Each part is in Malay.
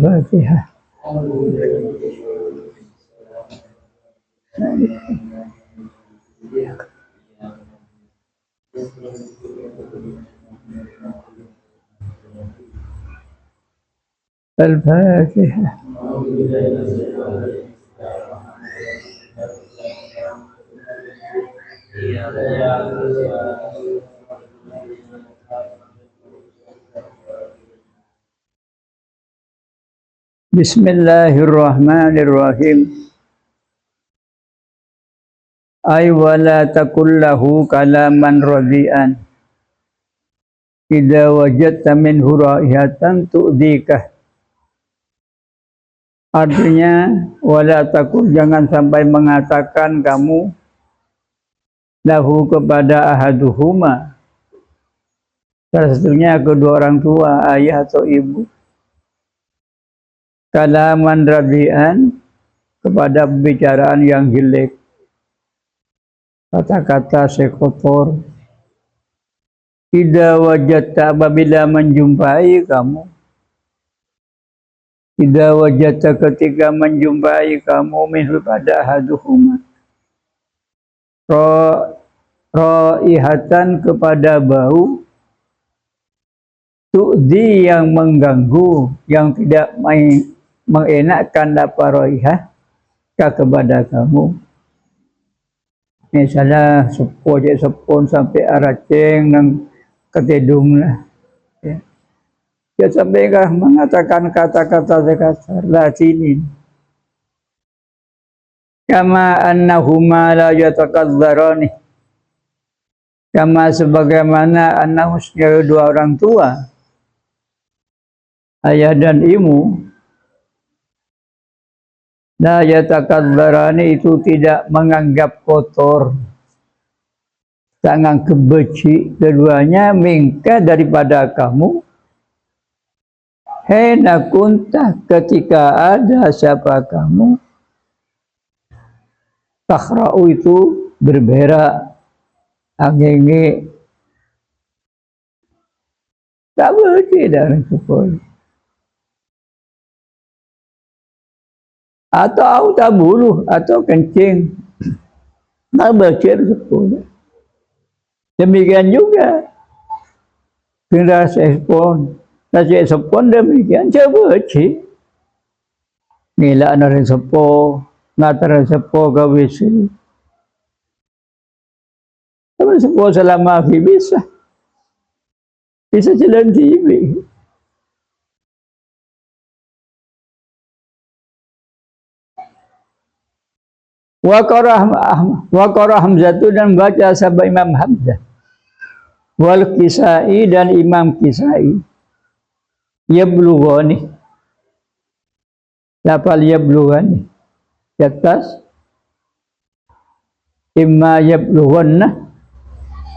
Fatihah. Al-Fatihah. Bismillahirrahmanirrahim. Ay wala takullahu kalaman radian. Idza wajadta minhu raihatan tu'dika. Artinya wala takul, jangan sampai mengatakan kamu lahu kepada ahaduhuma, salah satunya kedua orang tua, ayah atau ibu, kalaman radian, kepada pembicaraan yang jelek, kata-kata sekotor. Idza wajadta, apabila menjumpai kamu, idza wajadta, ketika menjumpai kamu, minhu pada ahaduhuma, raihatan, kepada bau, tu'di, yang mengganggu, yang tidak mengenakkan, apa raihah kepada kamu. Misalnya sepon sampai araceng dan ketidung lah. Ya. Dia sampai mengatakan kata-kata kasar, latinin. Kama annahuma la yatakadzarani. Kama sebagaimana annahusnya dua orang tua, ayah dan ibu, la yatakadzarani, itu tidak menganggap kotor, sangat kebenci keduanya, minka, daripada kamu, hena kunta, ketika ada siapa kamu, takhra'u, itu berberak, angenge, tak benci dari sepuluh. Atau tak buluh, atau kencing, tak bercir sepuluh. Demikian juga generasi sepon demikian, coba cik nilai dari sepo, ngataran sepo kawisi, tapi sepo selama bisa jalan TV. Wa qara Hamzatu, dan baca sabah Imam Hamzah, wal Kisai, dan Imam Kisai, yablughani, lafal yablughani di atas, imma yablughanna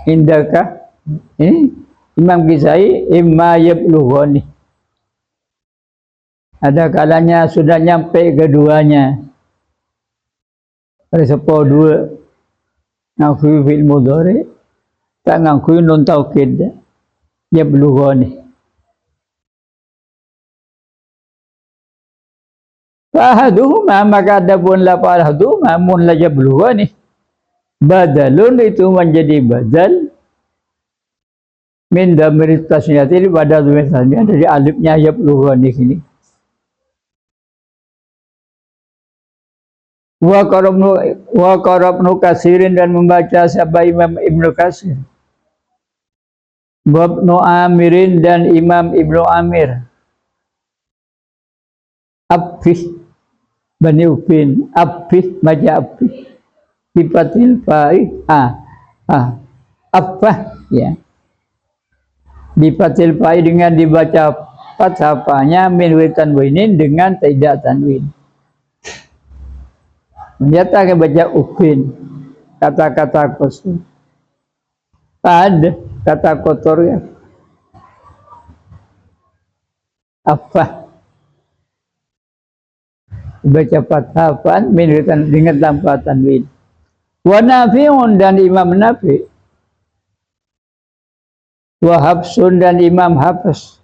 indaka, Imam Kisai imma yablughani, ada kalanya sudah nyampe keduanya. Ada sepuluh dua ngakui fil mudhari, tak ngakui nun taukid, yablughani. Fahaduhuma, maka adapun lafal ahaduhuma mun la yablughani, badalun, itu menjadi badal min damir tasniyati, pada damir tasniyah dari alifnya yablughani sini. Wa qarabnu Katsirin, dan membaca sabah Imam Ibnu Katsir, Ibnu Amirin, dan Imam Ibnu Amir, Abfih Bani Upin, Abfih, baca Abfih, bifatil fa'i, Abfah, ya, bifatil fa'i, dengan dibaca fathah fa'nya, min tanwinin, dengan tidak tanwin. Ternyata baca Upin, kata-kata kotor, ada kata kotor, ya, Abfah, baca fathah min dengan tanpa tanwin. Wa Nafi'un, dan Imam Nafi', wa Hafsun, dan Imam Hafs,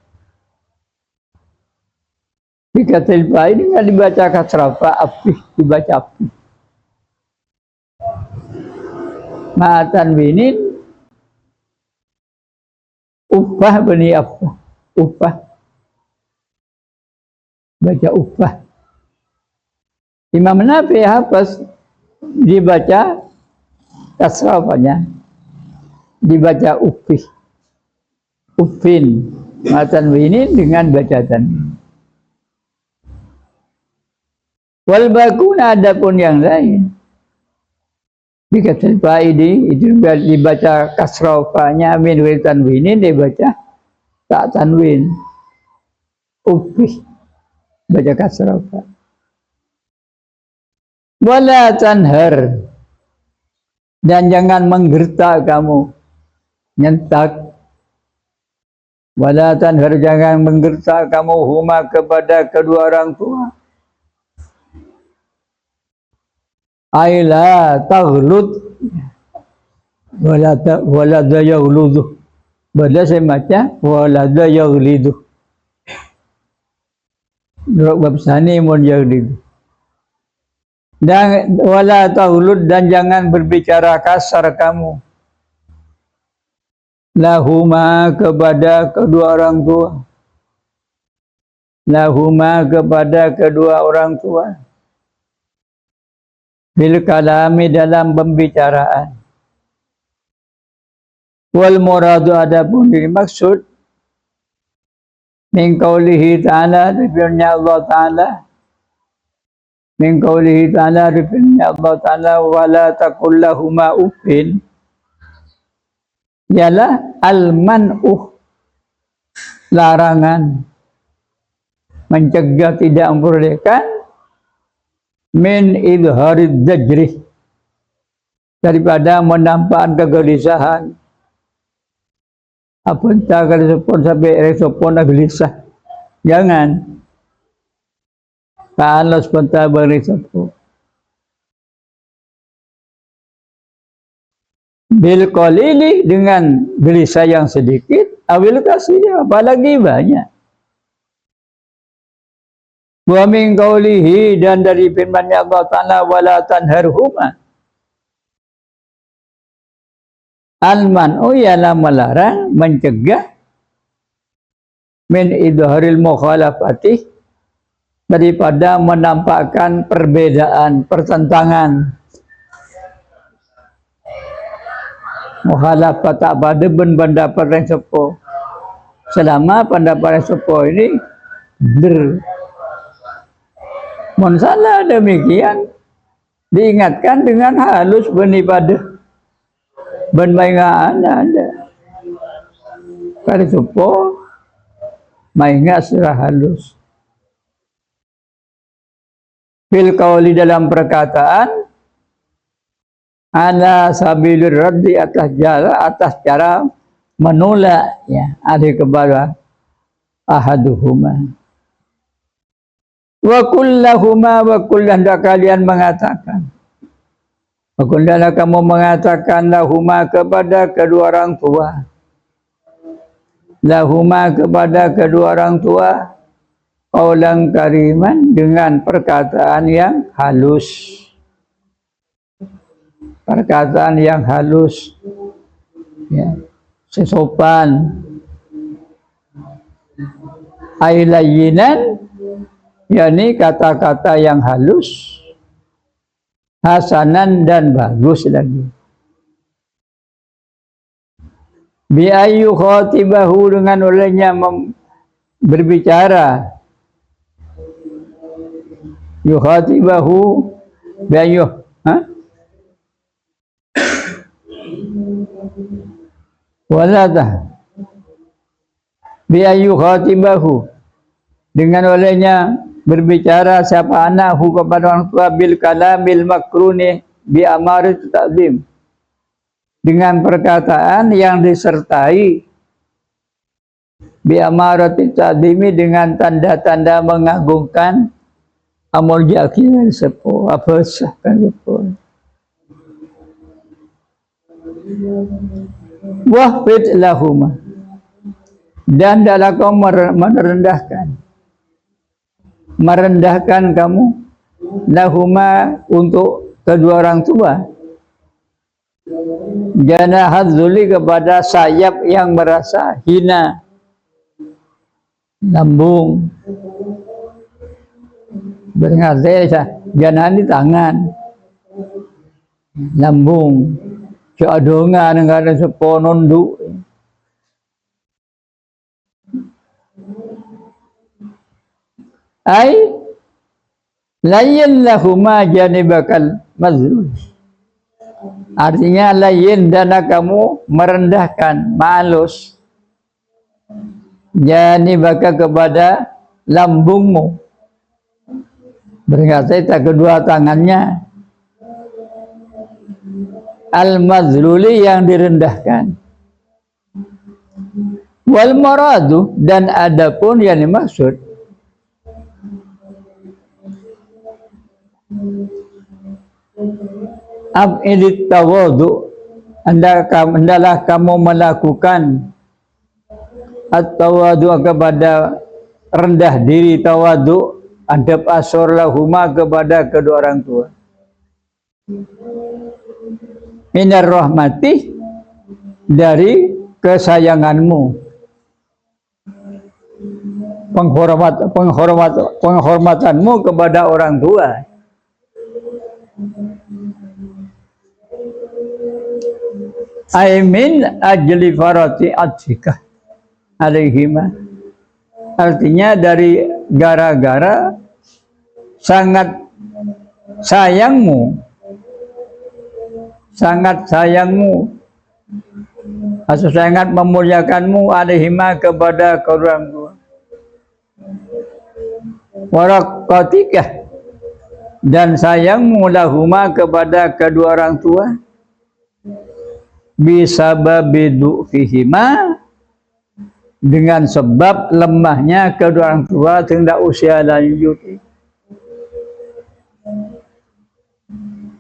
Bikatil fa'i dengan dibaca kasrah fa api, dibaca api. Ma'atan winin upah bani apa? Upah. Baca upah. Imam Nafi hafaz dibaca kasrah fanya. Dibaca upih. Upin. Ma'atan winin dengan bacaan. Wal bakuna adapun yang lain. Dikatil fa'idi itu dibaca kasrah fa'nya min wil tanwinin dibaca tak tanwin. Upih baca kasrah fa. Wala tanhar dan jangan menggerta kamu nyentak. Wala tanhar jangan menggerta kamu huma kepada kedua orang tua. Aila taghlud wala yaghludu. Bada saya baca wala yaghlidu. Bab sani mun yaghlidu. Dan wala taghlud dan jangan berbicara kasar kamu. Lahuma kepada kedua orang tua. Lahuma kepada kedua orang tua. Bil kalami dalam pembicaraan. Wal muradu adapun dimaksud min qaulihi ta'ala firman Allah ta'ala min qaulihi ta'ala firman Allah ta'ala wala taqul lahuma uffin ialah al-man'uh larangan mencegah tidak memperbolehkan min idharid dajri daripada menampakkan kegelisahan. Apa entah kalau respon sampai respon gelisah. Jangan. Kalau sebentar berisapun. Bil qalili dengan gelisah yang sedikit, awil kasih apalagi banyak. Wa min qaulihi dan dari firman Allah Ta'ala wala tanharhuma. Al-man'u ialah melarang, mencegah min idharil mukhalafati daripada menampakkan perbedaan, pertentangan. Mukhalafat tak pada pendapat yang sepuh. Selama pendapat yang sepuh ini salah demikian diingatkan dengan halus beribadah bermaingan ada kalau sepuh maingat secara halus fil qauli dalam perkataan ala sabilur raddi atas cara menolak ya ada kepada ahaduhuma wa kullahuma wa kullah kalian mengatakan wa kullah kamu mengatakan lahuma kepada kedua orang tua lahuma kepada kedua orang tua qaulan kariman dengan perkataan yang halus perkataan yang halus ya sesopan ailayinan yakni kata-kata yang halus hasanan dan bagus lagi bi ayyu khatibahu dengan olehnya berbicara yukhatibahu bi ayyu walada bi ayyu khatibahu dengan olehnya berbicara siapa anakku kepada orang tua bil kalamil makruni bi amarit ta'zim dengan perkataan yang disertai bi amarit ta'zimi dengan tanda-tanda mengagungkan amul yakin sepuh apa sahkan sepuh wahfid lahuma dan dalam kau merendahkan merendahkan kamu lahuma untuk kedua orang tua, janahadzuli kepada sayap yang merasa hina, lambung. Berarti janah di tangan, lambung, seadongan nggak ada seponondu. Ai layin lahuma janibakal mazlul. Artinya layin dana kamu merendahkan, malus janibaka kepada lambungmu. Berkata kedua tangannya al-mazluli yang direndahkan. Wal maradu dan adapun yang dimaksud ab'idit tawadu, adalah kamu melakukan at-tawadu kepada rendah diri, tawadu adab asor lahuma kepada kedua orang tua, minar rahmati dari kesayanganmu, penghormatanmu kepada orang tua. Aimin ajli farati atika alaihima, artinya dari gara-gara sangat sayangmu atau sangat memuliakanmu alaihima kepada orang tua, waraqatika dan sayangmu lahuma kepada kedua orang tua, bisababi du'fihima dengan sebab lemahnya kedua orang tua tidak usia lanjut.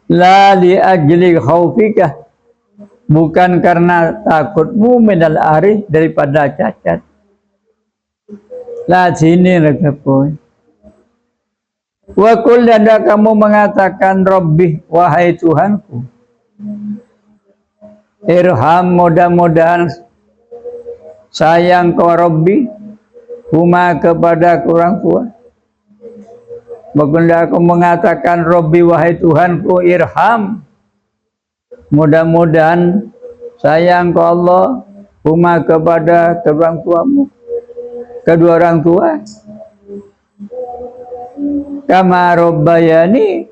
La li ajli khaufika, bukan karena takutmu minal ari daripada cacat. La sini rekepoi. Wa kul dan kamu mengatakan Rabbi, wahai Tuhanku, irham, mudah-mudahan sayang kau Rabbi huma kepada orang tua. Baginda aku mengatakan Rabbi, wahai Tuhanku, irham, mudah-mudahan sayang kau Allah huma kepada kedua orang tua, kama rabbayani,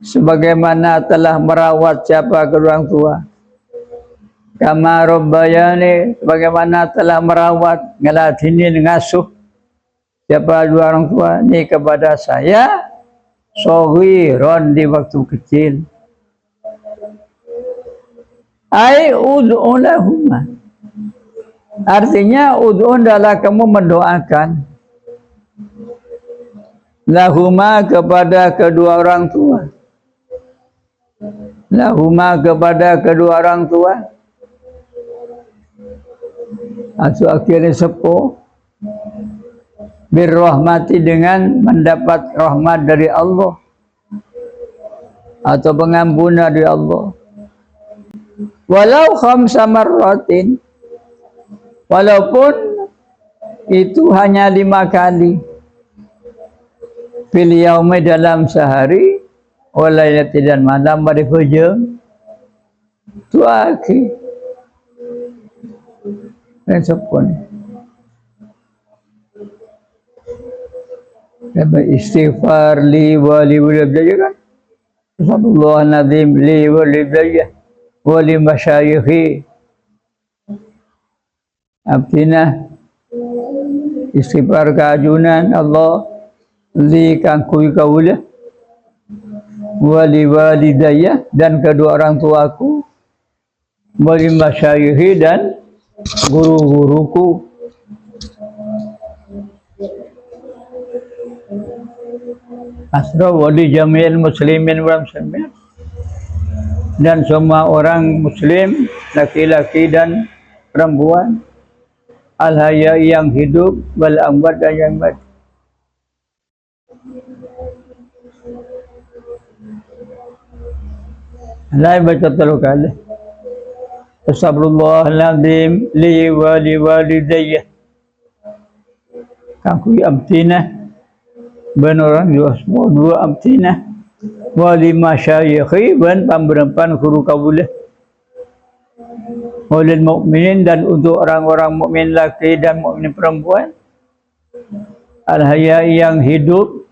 sebagaimana telah merawat siapa kedua orang tua, kama rabbayani, sebagaimana telah merawat, ngelatinin, ngasuh siapa dua orang tua ini kepada saya, shoghiron, di waktu kecil. Ai ud'u lahuma, artinya ud'u adalah kamu mendoakan lahuma kepada kedua orang tua, lahuma kepada kedua orang tua, atau akhirnya sepuh birrahmati, dengan mendapat rahmat dari Allah atau pengampunan dari Allah, walau khamsa marratin, walaupun itu hanya 5 kali, fil yaumi, dalam sehari, walailati, dan malam, pada hujung tu akhir dan sepuluh. Istighfar li wa li belajar kan, Allahu nazim li wa li belajar wa li masyayikhi, artinya istighfar keajunan Allah li kangkui kaulah, wali walidayah, dan kedua orang tuaku, wali masyayikhi, dan guru-guruku. Asra wali jami'il muslimin wal muslimin, dan semua orang muslim, laki-laki dan perempuan, al-hayya yang hidup, wal amwat, dan yang mati. Lain baca 3 kali. Astagfirullahaladzim li wa li walidayya. Kaku amtina. Ben orang juga semua 2 amtina. Wa li masyayikhi ben pemberempan guru kabulih. Walil mukminin dan untuk orang-orang mukmin laki dan mukmin perempuan. Al-hayai yang hidup,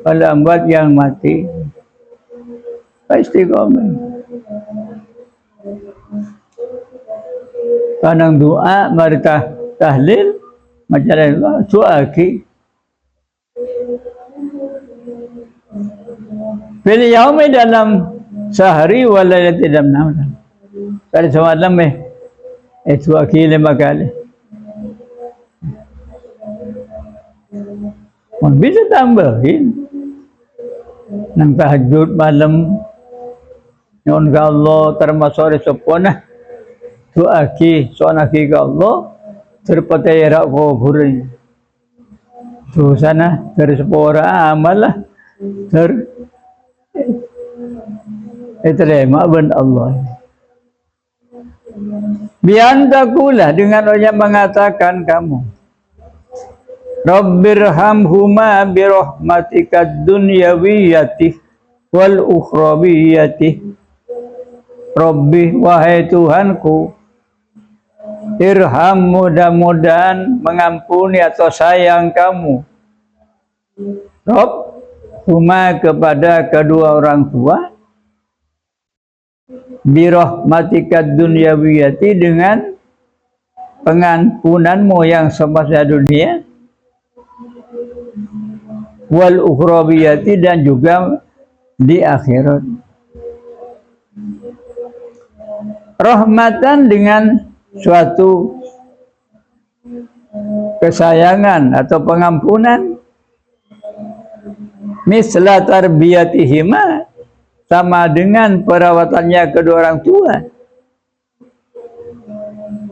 al-amwat yang mati. Istiqomah. Kanang doa mari tahlil macam suaki. Pilih yaumi dalam sehari walayati dalam malam. Kali semalam suaki 5 kali. Bisa tambahin nang tahajud malam. Nyon ka Allah termasuk resepona suaki sonaki ka Allah terpatai rak kubur tu sana tersepora amalah terima ben Allah biantakulah dengan orang mengatakan kamu Rabbirhamhuma birahmatika dunyawiyati wal ukhrawiyati. Rabbi wahai Tuhanku, irham mudah-mudahan mengampuni atau sayang kamu. Rabb huma kepada kedua orang tua. Birahmatika dunyawiyati dengan pengampunanmu yang semasa dunia. Wal ukhrawiyati dan juga di akhirat. Rahmatan dengan suatu kesayangan atau pengampunan. Misla tarbiyatihima sama dengan perawatannya kedua orang tua.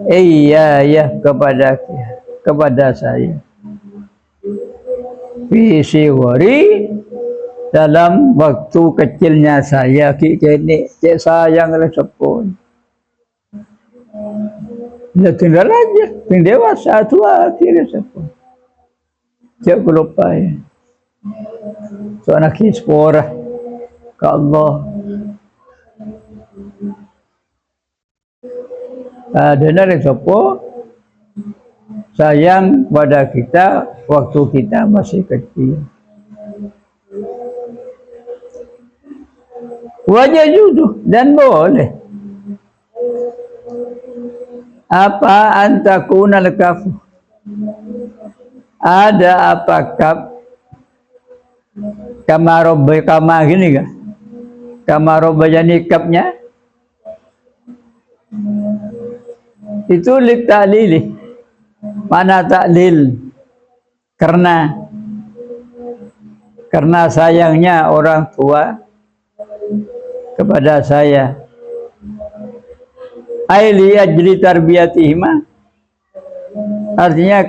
Iya ya kepada saya. Fi wari dalam waktu kecilnya saya kini cek sayang oleh sepun. Ya tinggal aja, tinggal dewasa tua akhirnya sepun. Cek lupa ya. So anak ispora ke Allah. Dengar sepun. Sayang pada kita waktu kita masih kecil. Wajah juduh dan boleh. Apa antakuna lekafu? Ada apakah kamaroba kama gini kan? Kamaroba jadi kapnya? Itu lik ta'lili. Mana taklil karena sayangnya orang tua kepada saya. Aili ajli tarbiyatihima artinya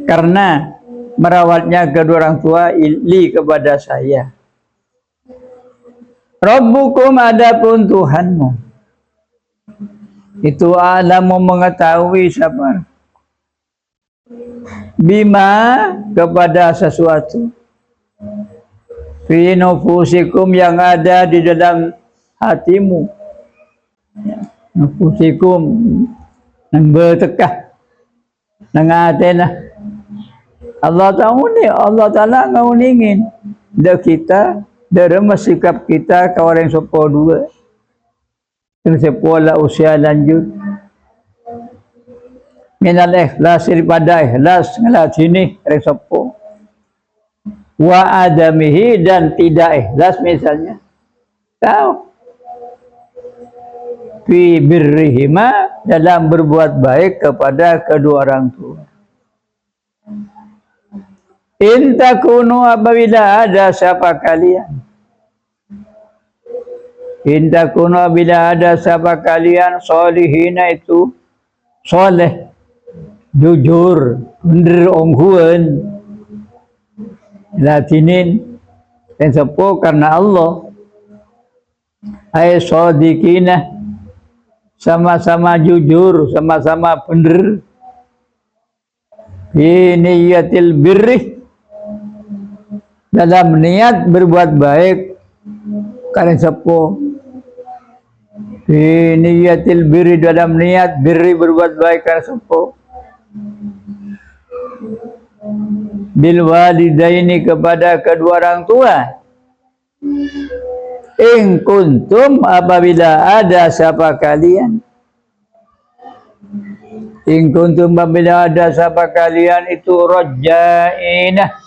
karena merawatnya kedua orang tua ili kepada saya. Rabbukum adapun Tuhanmu itu alamu mengetahui siapa bima kepada sesuatu fi nufusikum yang ada di dalam hatimu. Nufusikum nang bertekah nang atena Allah tahu ni Allah Taala ngauningin dah kita dalam sikap kita ke orang sopo dua. Sepola usia lanjut minal ikhlas daripada ikhlas ngalat sini resopo wa adamihi dan tidak ikhlas misalnya tahu fi birrihima dalam berbuat baik kepada kedua orang tua. In takunu apabila ada siapa kalian Inta kuno bila ada siapa kalian solihina itu soleh, jujur, bener onghuan, latinin dan sepo karena Allah ay sadiqina sama-sama jujur, sama-sama bener fi niyatil birri dalam niat berbuat baik karena sepo fi niyatil birri dalam niat birri berbuat baik karena sepo bil walidaini kepada kedua orang tua in kuntum apabila ada siapa kalian in kuntum apabila ada siapa kalian itu rajainah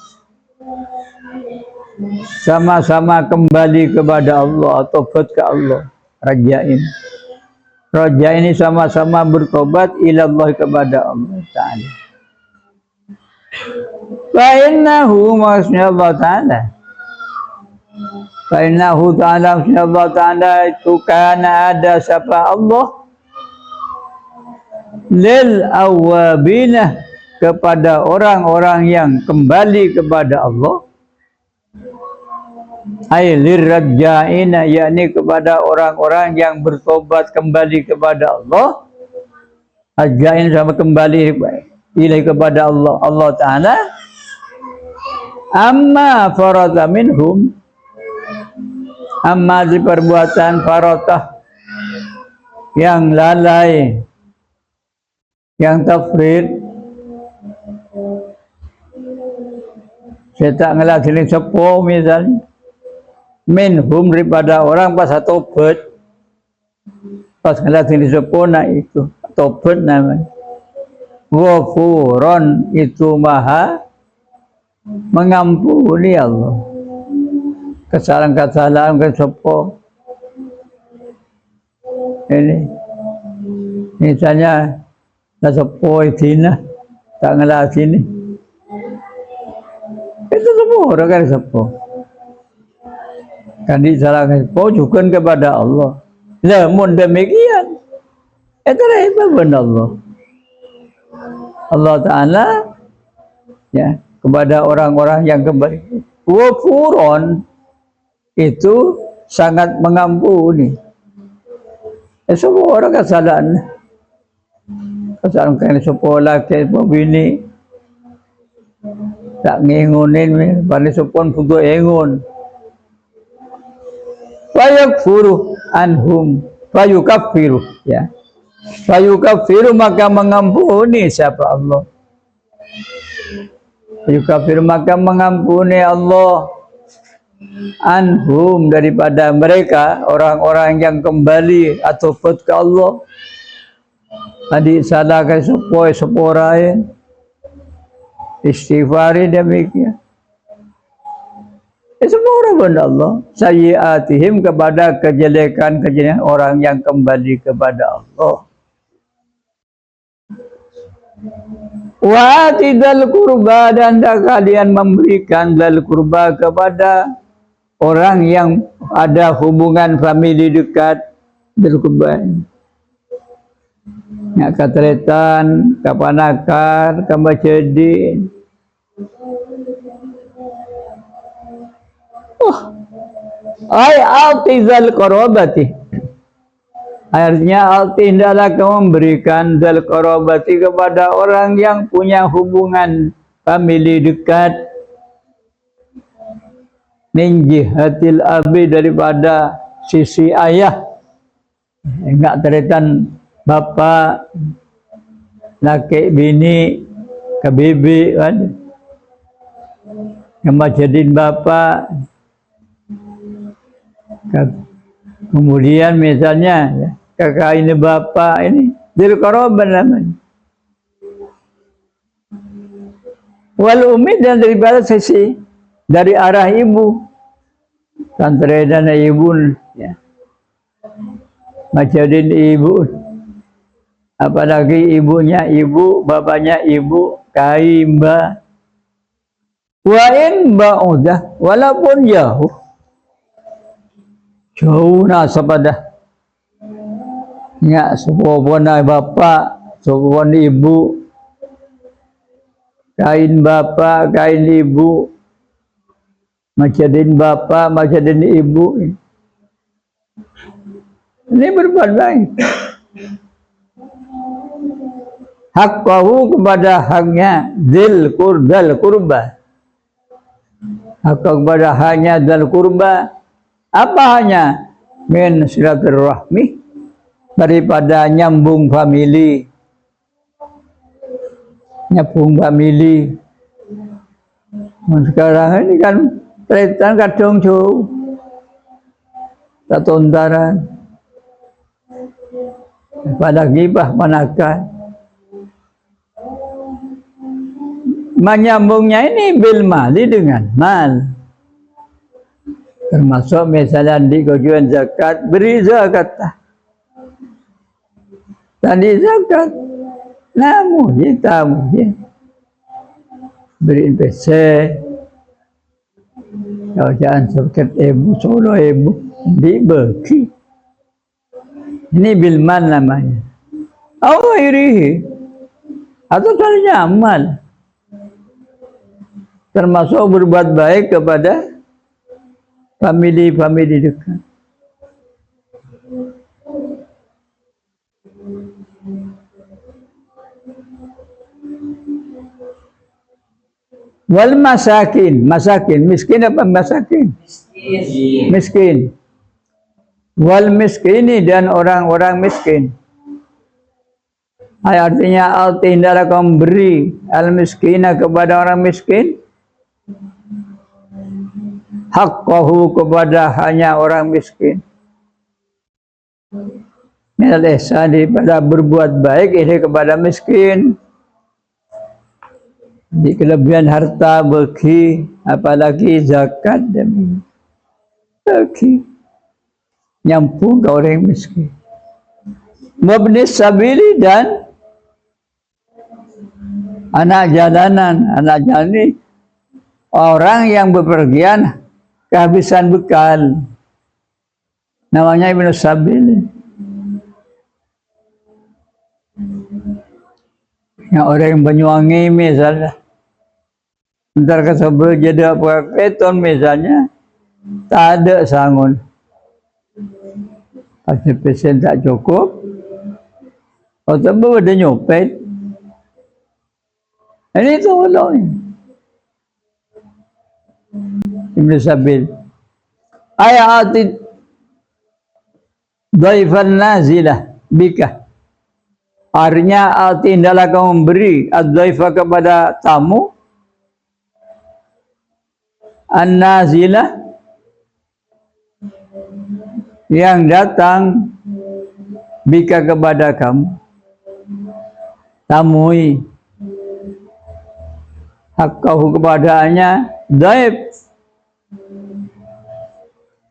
sama-sama kembali kepada Allah, tobat ke Allah. Rajain ini sama-sama bertobat ilallah kepada Allah Ta'ala. Fa'innahu maksudnya Allah Ta'ala, fa'innahu ta'ala maksudnya Allah Ta'ala itu karena ada siapa Allah lil awwabinah kepada orang-orang yang kembali kepada Allah ay lirraja'ina yakni kepada orang-orang yang bertobat kembali kepada Allah. Raja'in sama kembali ilai kepada Allah, Allah Ta'ala. Amma farata minhum, amma di perbuatan faratah yang lalai, yang tafrid, saya tak ngelatih sepo misalnya minhum daripada orang pas tobat pas ngelatih sepona itu tobat namanya ghafuron itu maha mengampuni Allah kesalahan-kesalahan ke sepo ini misalnya sepo itu tak ngelatih ini itu semua orang kan sepo kan disalahkan pojukan kepada Allah. Namun demikian itu hebat benar Allah Ta'ala ya kepada orang-orang yang kembali wafuron itu sangat mengampuni semua orang kesalahan kan sekolah ke bini tak ngingunin pada sepon putu engun fayakfuru anhum fayukaffiru ya fayukaffiru maka mengampuni siapa Allah fayukaffiru maka mengampuni Allah anhum daripada mereka orang-orang yang kembali atau tobat ke Allah tadi salah ke sepoi istighfari demikian semua orang benda Allah sayyiatihim kepada kejelekan-kejelekan orang yang kembali kepada Allah wa tidal kurba dan kalian memberikan dal kurba kepada orang yang ada hubungan famili dekat dal kurba nak katretan kapanakar kambacedi ay altizal qarabati artinya alti hendaklah kamu memberikan zal qarabati kepada orang yang punya hubungan famili dekat min jihatil abi daripada sisi ayah enggak teretan bapak laki bini ke bibi kan kemajadin bapak kemudian misalnya ya, kakak ini bapak ini dzul qarabah namanya wal umi dan daripada sisi dari arah ibu tante dan ibu ya majadin ibu apalagi ibunya ibu bapaknya ibu kai mbak wa in ba'udah walaupun jauh nasabadah ya sepopona bapak sepopona ibu kain bapak kain ibu Macadin bapak, macadin ibu. Ini berbuat baik. Haqqahu kepada haknya dzil kurba. Hak kepada haknya dzil kurba. Apa hanya? Min silaturahmi, daripada nyambung famili. Nyambung famili. Sekarang ini kan tretan kadung jauh. Tatontaran. Pada gibah manakah? Menyambungnya ini bil mali dengan mal. Termasuk misalnya di tujuan zakat, beri zakat. Tadi zakat. Namun kita beri investasi. Kalau jangan zakat ibu, solo ibu, dibagi. Ini bilman namanya. Allah irihi. Atau soalnya amal. Termasuk berbuat baik kepada famili dekat. Wal masakin, miskin apa masakin? Miskin. Wal miskini dan orang-orang miskin. Artinya al-tindara kaum beri al-miskina kepada orang miskin. Haqqahu kepada hanya orang miskin. Minal ihsani pada berbuat baik ini kepada miskin. Di kelebihan harta bagi, apalagi zakat dan bagi. Nyampung ke orang miskin. Mabnis sabili dan anak jalanan ini orang yang bepergian kehabisan bekal. Namanya Ibnu Sabil. Yang orang yang Banyuwangi misalnya. Ntar kesebel jadi apa keton misalnya. Tak ada sangun. Pasal pesen tak cukup. Atau ada nyopet. Ini tolong. Ibnu Sabil. Ayat dhaifan nazilah bika. Artinya tindalah kamu memberi ad-dhaifa kepada tamu. An-nazilah yang datang bika kepada kamu. Tamui hakkahu kepadanya dhaif.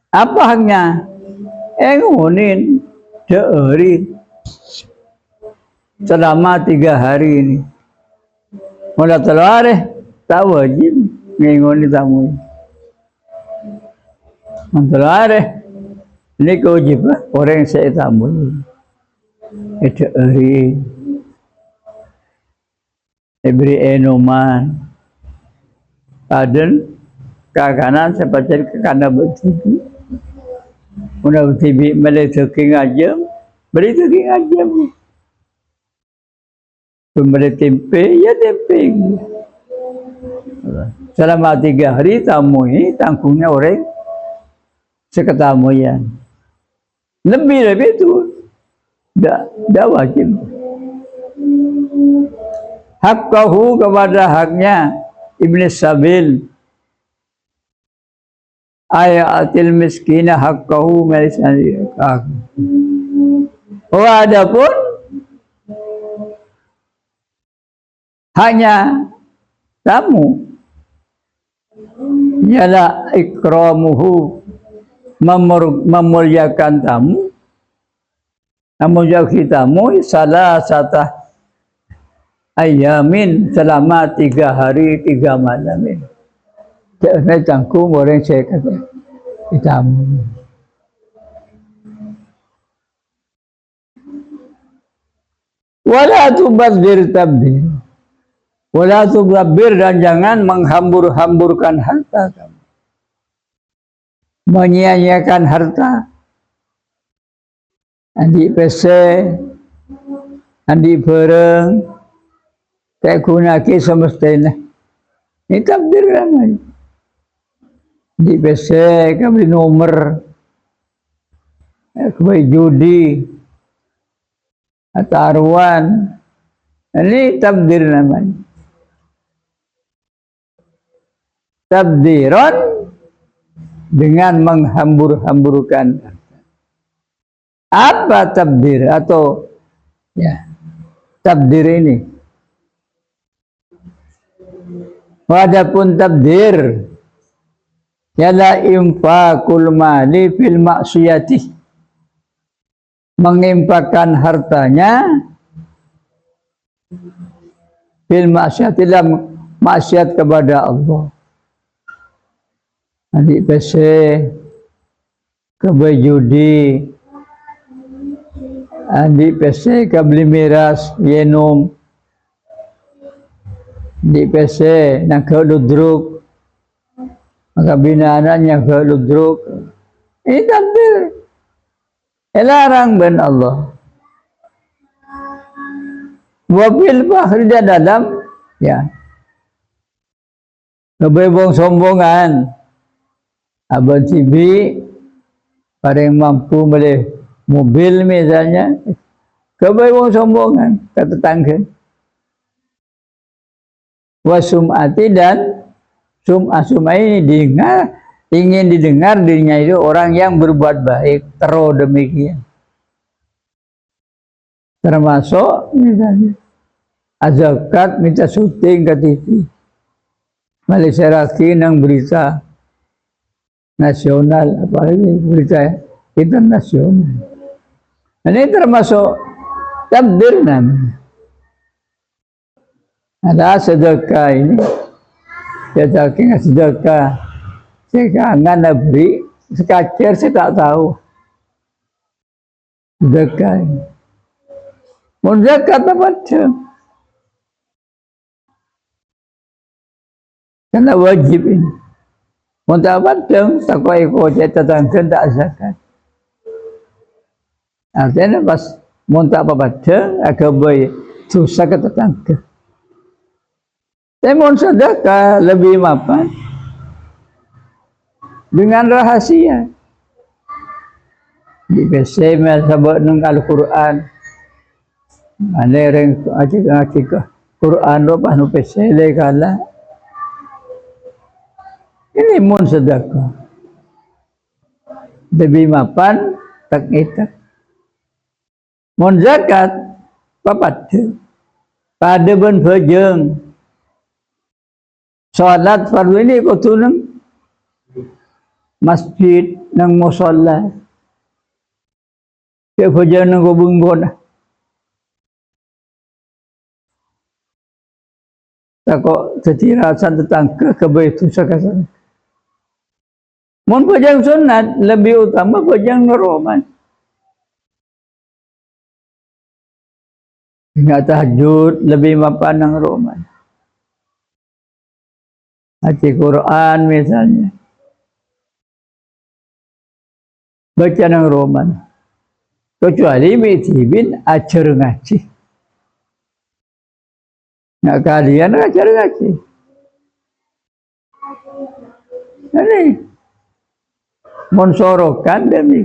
Apa haknya? Ngunin deuri selama 3 hari ini. Mulai telare tak wajib ngingoni tamu. Telare ini kewajiban orang yang saya tamu. Deuri diberi enoman. Aden kakanan seperti ke kanan bertibi. Una bertibi melai teking aja, beri teking aja. Pemberi tempe, ya tempe. Selama 3 hari tamu ini tangkungnya orang seketamuan. Lebih itu, dah wajib. Haqqahu kepada haknya Ibnu Sabil. Ayatil miskina haqqahu melisani. Oh adapun hanya tamu ialah ikramuhu memuliakan tamu, memuliakan tamu salah satu ayamin selama 3 hari 3 malam ini. Saya tanggung orang saya kata tamu. Wala tubadzir tabdzir. Wala tugabbir dan jangan menghambur-hamburkan harta kamu. menyia-nyiakan harta, andi pese, andi bareng, kayak gunaki semestinya. Ini takdir namanya. Di pese, kabeli nomor, kabeli judi, taruhan. Ini takdir namanya. Tabdiron dengan menghambur-hamburkan. Apa tabdir atau ya tabdir ini? Wadapun tabdir yala infaqul mali fil maksiyati, mengimpakkan hartanya fil maksiyati, dalam maksiat kepada Allah. Adik pese, kebejudi, adik pese, kebeli miras, yenum, adik pese, nak ke ludruk, maka binaannya ke ludruk. Ini takdir. Larang ben Allah. Wabil bahri dalam, ya, kebebong sombongan. Abang cibi pada yang mampu beli mobil misalnya, kebebong sombongan kata tangga. Wasum'ati, dan sum'ah ini dengar, ingin didengar dirinya itu orang yang berbuat baik, terus demikian. Termasuk misalnya zakat minta syuting ke TV, Malaysia Raki nang berita nasional, apalagi berita internasional. Ini termasuk takdir namanya. Ada sedekah ini, saya tak sedekah, saya kangen beri, sekacir saya tak tahu sedekah ini. Mau zakat apa macam? Karena wajib ini. Mau tak macam, tak kau ikut tetangga tak zakat. Artinya pas mau tak apa-apa, agak baik susah ke tetangga. Tapi mau sedekah lebih mapan dengan rahasia. Di PC sabak nang Al-Quran. Ada yang ngaji Quran lo pas nu PC le kala. Ini mun sedekah. Lebih mapan tak itak. Mun zakat papat. Pada ben bejeng. Salat fardu ini kudu nang masjid nang musalla. Ke bejeng nang gobunggon. Tak kok tetirasan tetangga kebaitu sakasan. Mun bejeng sunat lebih utama bejeng roman. Ingat tahajud lebih mapan nang roman. Baca Quran misalnya. Baca nang roman. Kecuali mitibin ajar ngaji. Nak kalian ajar ngaji. Ini mensorokan demi.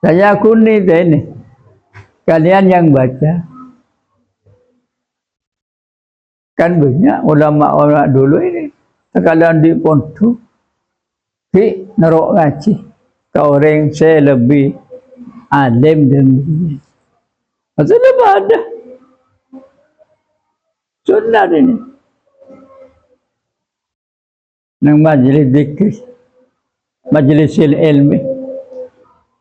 Saya kuni ini. Kalian yang baca. Kan banyak ulama-ulama dulu ini. Sekalian di pondok. Di nerok ngaji. Kau orang saya lebih alim demi. Itu lebih ada. Sunnah ini. Nang majlis zikir. Majlis ilmi.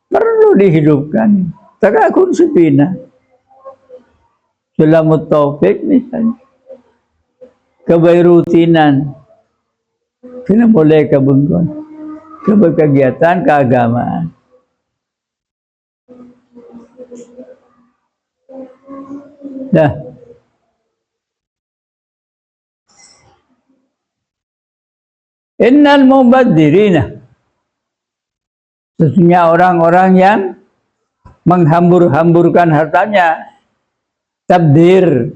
Perlu dihidupkan. Tak akun sepina. Sulamut taufik misalnya. Kebairutinan. Kena boleh kebengkon. Keberkegiatan keagamaan. Dah. Innal mubadzirina. Sesungguhnya orang-orang yang menghambur-hamburkan hartanya, tabdir,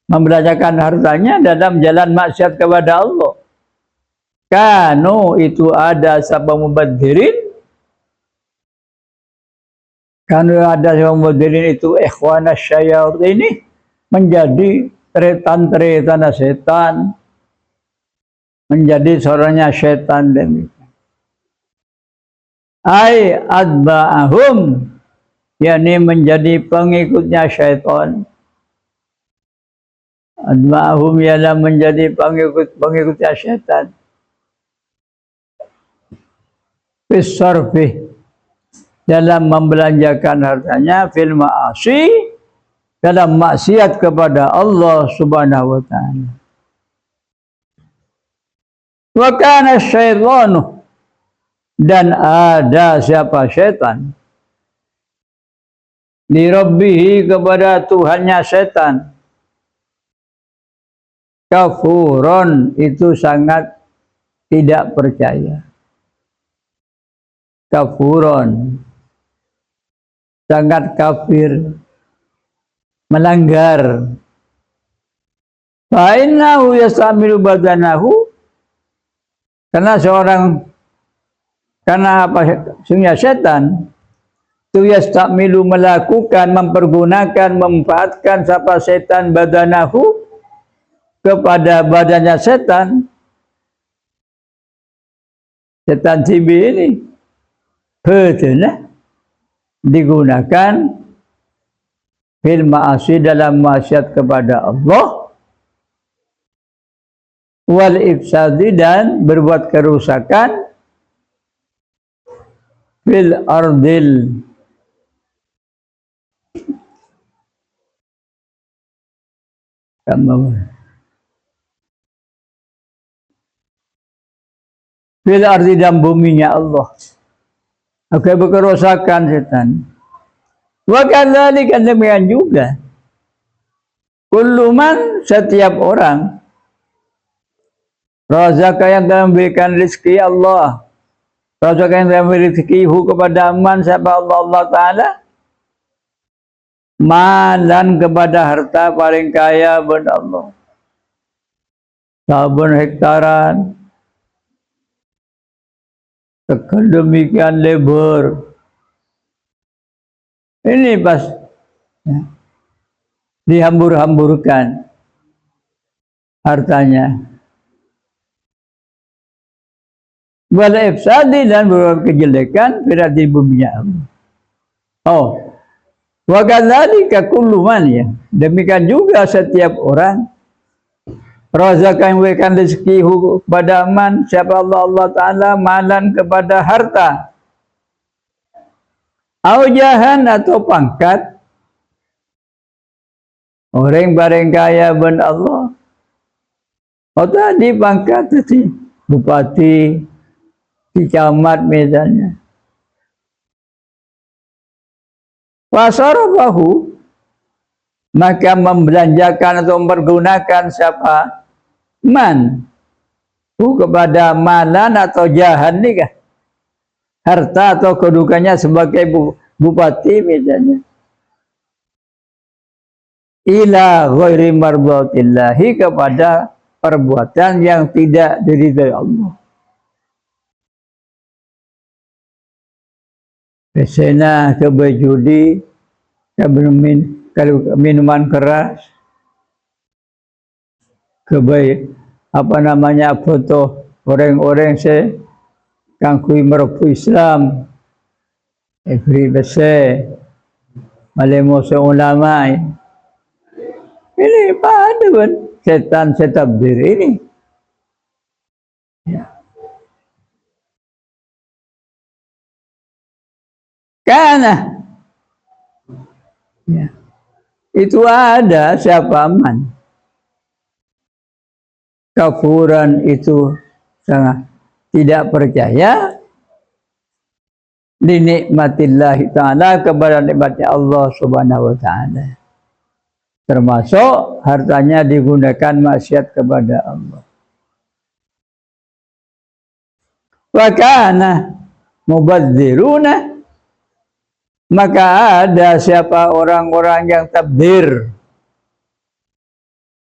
membelanjakan hartanya dalam jalan maksiat kepada Allah. Kanu itu ada sabab mubadirin. Kanu ada sabab mubadirin itu ikhwana syayatin, ini menjadi tretan-tretan setan, menjadi soranya setan demikian. Ai adba'ahum, yakni menjadi pengikutnya syaitan. Adba'ahum ialah menjadi pengikutnya syaitan. Fisarfi, dalam membelanjakan hartanya, fil ma'asi, dalam maksiat kepada Allah Subhanahu wa ta'ala. Wa kana syaitanu, dan ada siapa syaitan, li rabbihi, kepada Tuhannya syaitan, kafuron, itu sangat tidak percaya. Kafuron, sangat kafir, melanggar. Fa'innahu yastamilu badanahu, karena apa? Sungguhnya setan itu yastamilu, melakukan, mempergunakan, memanfaatkan siapa setan badanahu, kepada badannya setan. Setan cibi ini betul digunakan fil ma'asi, dalam maksiat kepada Allah, wal ifsadi, dan berbuat kerusakan, fil ardil, fil ardi, dan buminya Allah. Oke, kerusakan setan. Wa kadzalika, demikian juga kulluman, setiap orang, razaka, yang telah memberikan rezeki Allah, razaka, yang telah memberi rezekihu, kepada man siapa Allah Ta'ala, malan, kepada harta, paling kaya ben Allah, sabun hektaran, demikian lebar. Ini pas dihambur-hamburkan hartanya. Wal ifsadi, dan berbuat kejelekan, berarti buminya Allah. Oh, wa kadzalika kullu man, ya, demikian juga setiap orang, razaka, yang memberikan rezeki kepada man siapa Allah Ta'ala, malan, kepada harta, aujahan, atau pangkat. Orang bareng kaya ben Allah, oh tadi pangkat tadi bupati, camat misalnya. Wasarabahu, maka membelanjakan atau mempergunakan siapa man kepada malan atau jahan nikah, harta atau kedudukannya sebagai bupati misalnya, ila ghairi mardhatillahi, kepada perbuatan yang tidak diridhai Allah. Biasanya ke berjudi, ke minuman keras, ke foto orang-orang kang kui merupu Islam, ekri bese, malemo ulama. Ini pada kan setan setabdir ini. Ya. Karena ya, itu ada siapa man, kafuran, itu sangat tidak percaya, dinikmatillahi ta'ala, kepada nikmatnya Allah Subhanahu wa ta'ala, termasuk hartanya digunakan maksiat kepada Allah. Wa kana, mubadziruna, maka ada siapa orang-orang yang tabdzir,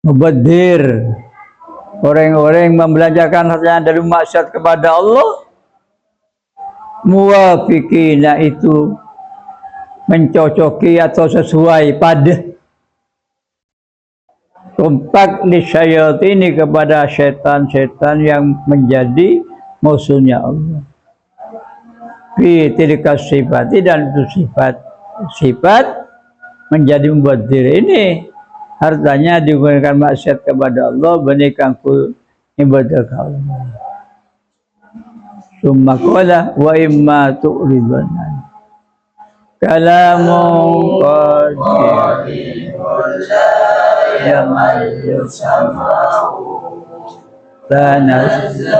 mubadzir, orang-orang yang membelanjakan hartanya dari maksiat kepada Allah, muwafiqina itu mencocoki atau sesuai pada kompak ini kepada setan-setan yang menjadi musuhnya Allah. Fi tilka sifati, dan itu sifat menjadi mubadzir ini hartanya digunakan maksiat kepada Allah, berikan ku ibadah Allah. Summa qala wa imma tu'ridan kalamun qadirun yamallu sama'u tanazzahu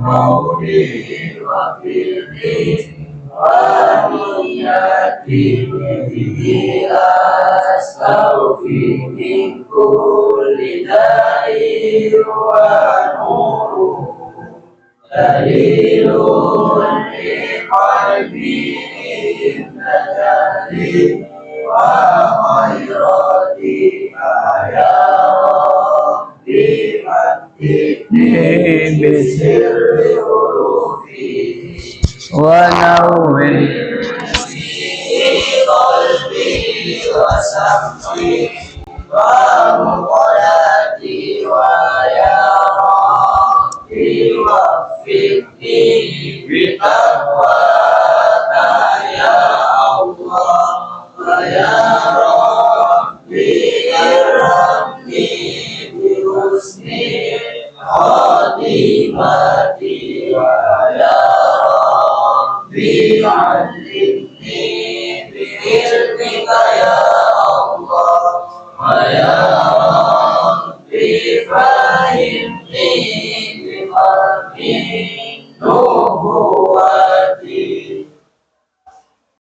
mawdi wa fi'li wa niyati bihi astawfi min kulli da'i wa nuru dalilun li qalbi najali wa khairati ayati matini bisirri hurufi wa nawwir qalbi wa sam'i wa muqallati wa ya rabbi waffiqni bitaqwaka ya Allah ya rabbi irhamni bi husni khatimati wa ya rabbi allimni bi ilmika ya Allah wa ya rabbi fahimni bi qalbi nubuwwah